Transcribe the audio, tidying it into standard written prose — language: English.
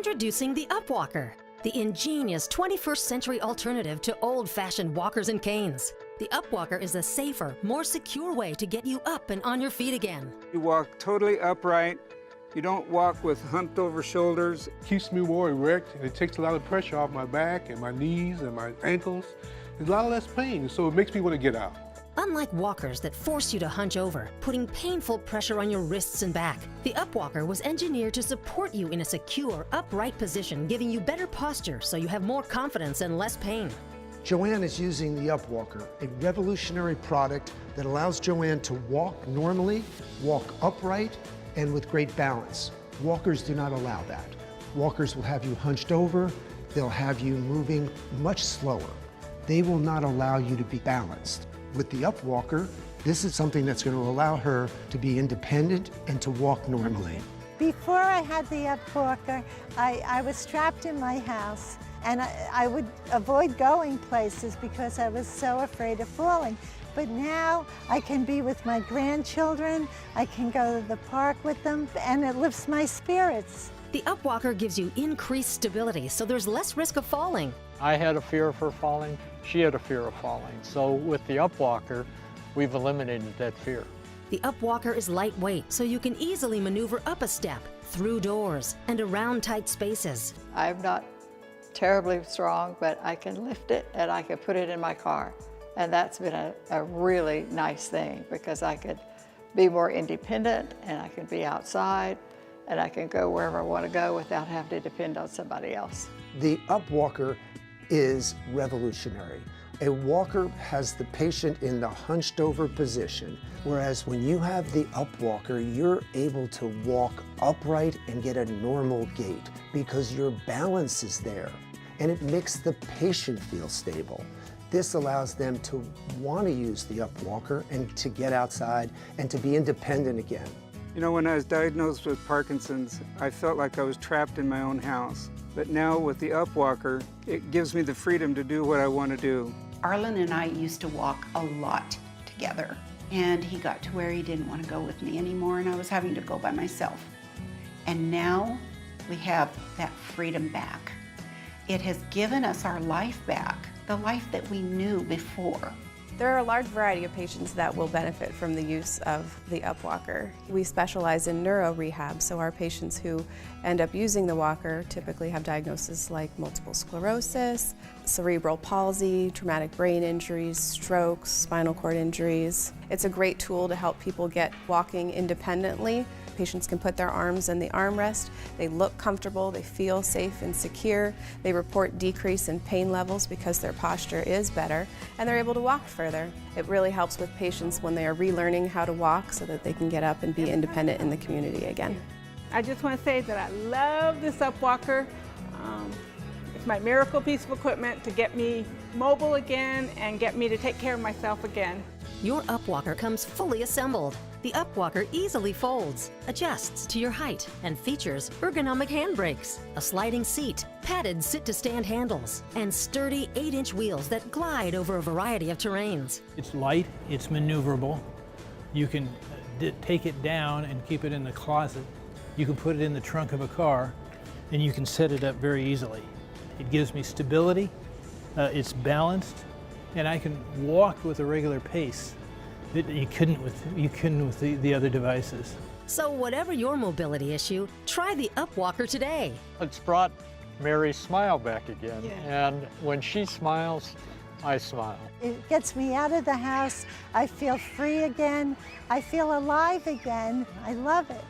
Introducing the UPWalker, the ingenious 21st century alternative to old-fashioned walkers and canes. The UPWalker is a safer, more secure way to get you up and on your feet again. You walk totally upright. You don't walk with humped over shoulders. It keeps me more erect, and it takes a lot of pressure off my back and my knees and my ankles. There's a lot less pain, so it makes me want to get out. Unlike walkers that force you to hunch over, putting painful pressure on your wrists and back, the UPWalker was engineered to support you in a secure, upright position, giving you better posture so you have more confidence and less pain. Joanne is using the UPWalker, a revolutionary product that allows Joanne to walk normally, walk upright, and with great balance. Walkers do not allow that. Walkers will have you hunched over, they'll have you moving much slower. They will not allow you to be balanced. With the UPWalker, this is something that's going to allow her to be independent and to walk normally. Before I had the UPWalker, I was trapped in my house, and I would avoid going places because I was so afraid of falling. But now I can be with my grandchildren, I can go to the park with them, and it lifts my spirits. The UPWalker gives you increased stability, so there's less risk of falling. I had a fear of her falling. She had a fear of falling. So with the UPWalker, we've eliminated that fear. The UPWalker is lightweight, so you can easily maneuver up a step, through doors, and around tight spaces. I'm not terribly strong, but I can lift it and I can put it in my car. And that's been a really nice thing because I could be more independent and I can be outside and I can go wherever I want to go without having to depend on somebody else. The UPWalker is revolutionary. A walker has the patient in the hunched over position, whereas when you have the UPWalker, you're able to walk upright and get a normal gait because your balance is there, and it makes the patient feel stable. This allows them to want to use the UPWalker and to get outside and to be independent again. You know, when I was diagnosed with Parkinson's, I felt like I was trapped in my own house. But now with the UPWalker, it gives me the freedom to do what I want to do. Arlen and I used to walk a lot together, and he got to where he didn't want to go with me anymore, and I was having to go by myself. And now we have that freedom back. It has given us our life back, the life that we knew before. There are a large variety of patients that will benefit from the use of the UPWalker. We specialize in neuro rehab, so our patients who end up using the walker typically have diagnoses like multiple sclerosis, cerebral palsy, traumatic brain injuries, strokes, spinal cord injuries. It's a great tool to help people get walking independently. Patients can put their arms in the armrest, they look comfortable, they feel safe and secure, they report decrease in pain levels because their posture is better, and they're able to walk further. It really helps with patients when they are relearning how to walk so that they can get up and be independent in the community again. I just want to say that I love this UPWalker. It's my miracle piece of equipment to get me mobile again and get me to take care of myself again. Your UPWalker comes fully assembled. The UPWalker easily folds, adjusts to your height, and features ergonomic handbrakes, a sliding seat, padded sit-to-stand handles, and sturdy 8-inch wheels that glide over a variety of terrains. It's light, it's maneuverable. You can take it down and keep it in the closet. You can put it in the trunk of a car, and you can set it up very easily. It gives me stability, it's balanced, and I can walk with a regular pace that you couldn't with the other devices. So whatever your mobility issue, try the UPWalker today. It's brought Mary's smile back again, Yeah. and when she smiles, I smile. It gets me out of the house, I feel free again, I feel alive again. I love it.